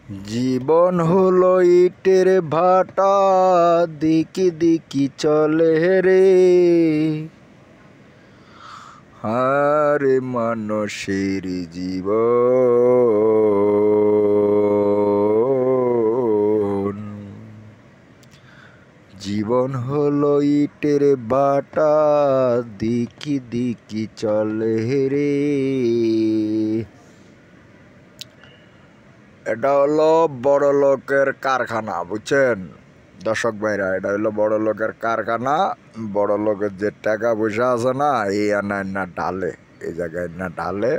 জীবন হলো ইটের ভাটা, দিকি দিকি চলে রে। আরে মানুষের জীবন, জীবন হলো ইটের ভাটা, দিকি দিকি চলে রে। এটা হলো বড় লোকের কারখানা, বুঝছেন দর্শক ভাইরা। এটা হলো বড় লোকের কারখানা। বড় লোকের যে টাকা পয়সা আছে না, এই আনা ঢালে, এই জায়গায় না ঢালে।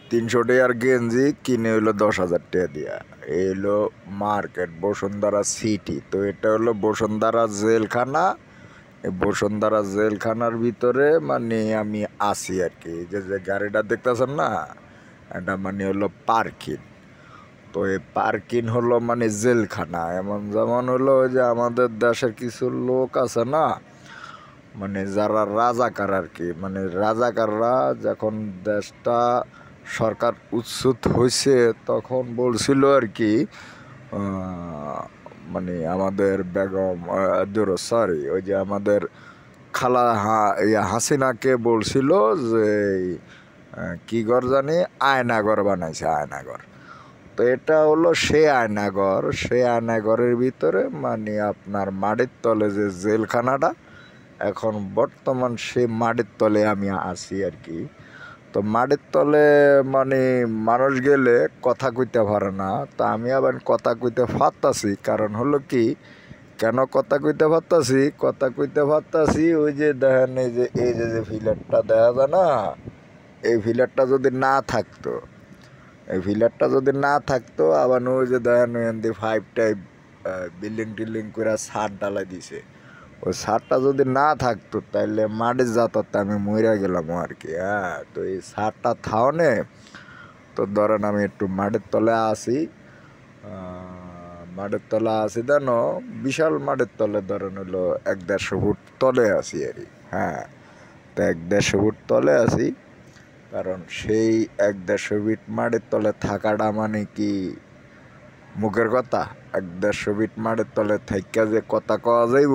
300 টাকার গেঞ্জি কিনে হইলো 10,000 টাকা দিয়া। এই হলো মার্কেট, বসুন্ধরা সিটি। তো এটা হলো বসুন্ধরা জেলখানা। এই বসুন্ধরা জেলখানার ভিতরে মানে আমি আছি আর কি। যে গাড়িটা দেখতেছেন না, এটা মানে হলো পার্কিং। তো এই পার্কিং হলো মানে জেলখানা। যেমন হলো যে আমাদের দেশের কিছু লোক আছে না, মানে যারা রাজাকার আর কি। মানে রাজাকাররা যখন দেশটা সরকার উচ্ছুত হয়েছে তখন বলছিল আর কি, মানে আমাদের বেগম সরি ওই যে আমাদের খালা হাসিনাকে বলছিল যে কি ঘর জানি আয়নাঘর বানাইছে, আয়নাঘর। তো এটা হলো সে আয়নাঘর। সে আয়নাঘরের ভিতরে মানে আপনার মাটির তলে যে জেলখানাটা, এখন বর্তমান সে মাটির তলে আমি আছি আর কি। তো মাটির তলে মানে মানুষ গেলে কথা কইতে পারে না। তা আমি আবার কথা কইতে পারতাছি। কারণ হলো কি, কেন কথা কইতে পারতাছি? কথা কইতে পারতাছি ওই যে দেখেন, এই যে ফিলারটা দেখা যায় না, এই ফিলারটা যদি না থাকতো, এই ফিলারটা যদি না থাকতো, আবার ওই যে দেখেন 5 টাইপ বিল্ডিং টিল্ডিং করে ছাদ ঢালাই দিছে, ওই ছাদটা যদি না থাকতো তাইলে মাটির যাতায়াতে আমি মইরা গেলাম আর কি। হ্যাঁ, তো এই ছাদটা থাওনে, তো ধরেন আমি একটু মাটির তলে আসি। মাটির তলে আসি দেন, বিশাল মাটির তলে ধরেন হলো 1-1.5 ফুট তলে আসি আর কি। হ্যাঁ, তো 1-1.5 ফুট তলে আসি। কারণ সেই 1-1.5 ফিট মাটির তলে থাকাটা মানে কি মুখের কথা? 1-1.5 ফিট মাটির তলে থাইকা যে কথা কওয়া যাইব,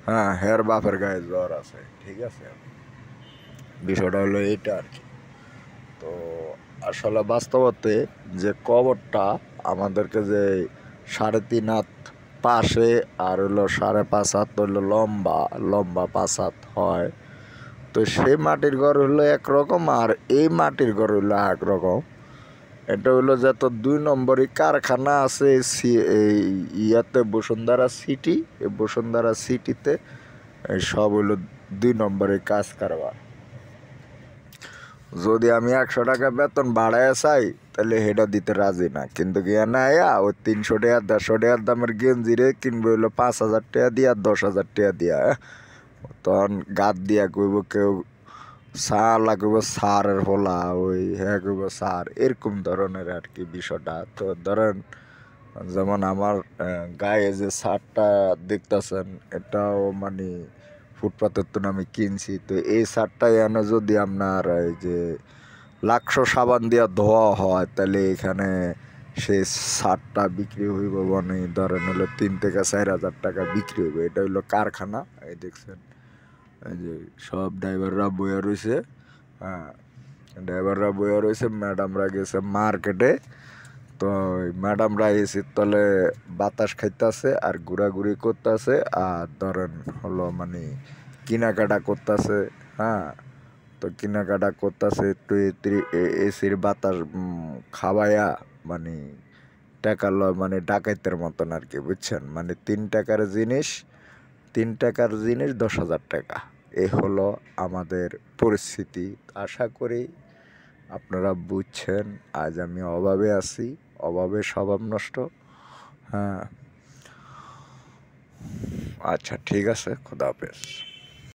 হ্যাঁ, হের বাপের গায়ে জ্বর আছে। ঠিক আছে, বিষয়টা হলো এইটা আর কি। তো আসলে বাস্তবতে যে কবরটা আমাদেরকে যে 3.5 হাত পাশে আর হলো 5.5 হাত হইলো লম্বা লম্বা 5 হাত হয়। তো সেই মাটির ঘর হলো একরকম, আর এই মাটির ঘর হইলো একরকম। এটা হইলো যত 2 নম্বরই কারখানা আছে এই ইয়াতে বসুন্ধরা সিটি। এই বসুন্ধরা সিটিতে সব হইলো 2 নম্বরের কাজ কারবার। যদি আমি 100 টাকা বেতন বাড়ায় চাই তাহলে সেটা দিতে রাজি না। কিন্তু গিয়া না ওই 300 টাকা 150 টাকার দামের গেঞ্জিরে কিনবে হইলো 5,000 টাকা দিয়া 10,000 টাকা দিয়া। তখন গাদ দিয়া কইব কেউ সার লাগব, সারের হোলা ওই হ্যাঁ কইব সার, এরকম ধরনের আর কি বিষয়টা। তো ধরেন যেমন আমার গায়ে যে শার্টটা দেখতেছেন, এটাও মানে ফুটপাতের তো আমি কিনছি। তো এই শার্টটাই এনে যদি আপনার এই যে লাক্সো সাবান দিয়া ধোয়া হয়, তাহলে এখানে সেই শার্টটা বিক্রি হইব মানে ধরেন হলো 3 থেকে 4 হাজার টাকা বিক্রি হইব। এটা হইলো কারখানা। এই দেখছেন, এই যে সব ড্রাইভাররা বইয়া রয়েছে। হ্যাঁ, ড্রাইভাররা বইয়া রয়েছে, ম্যাডামরা গেছে মার্কেটে। তো ম্যাডামরা এসির তলে বাতাস খাইতেছে আর ঘোরাঘুরি করতেছে, আর ধরেন হলো মানে কেনাকাটা করতেছে। হ্যাঁ, তো কেনাকাটা করতেছে একটু এসির বাতাস খাওয়াইয়া মানে টাকা লয়, মানে ডাকাইতের মতন আর কি, বুঝছেন। মানে 3 টাকার জিনিস 10,000 টাকা। এই হলো আমাদের পরিস্থিতি। আশা করি আপনারা বুঝছেন। আজ আমি অভাবে আছি, অভাবে স্বভাব নষ্ট। হ্যাঁ, আচ্ছা ঠিক আছে, খোদা হাফেজ।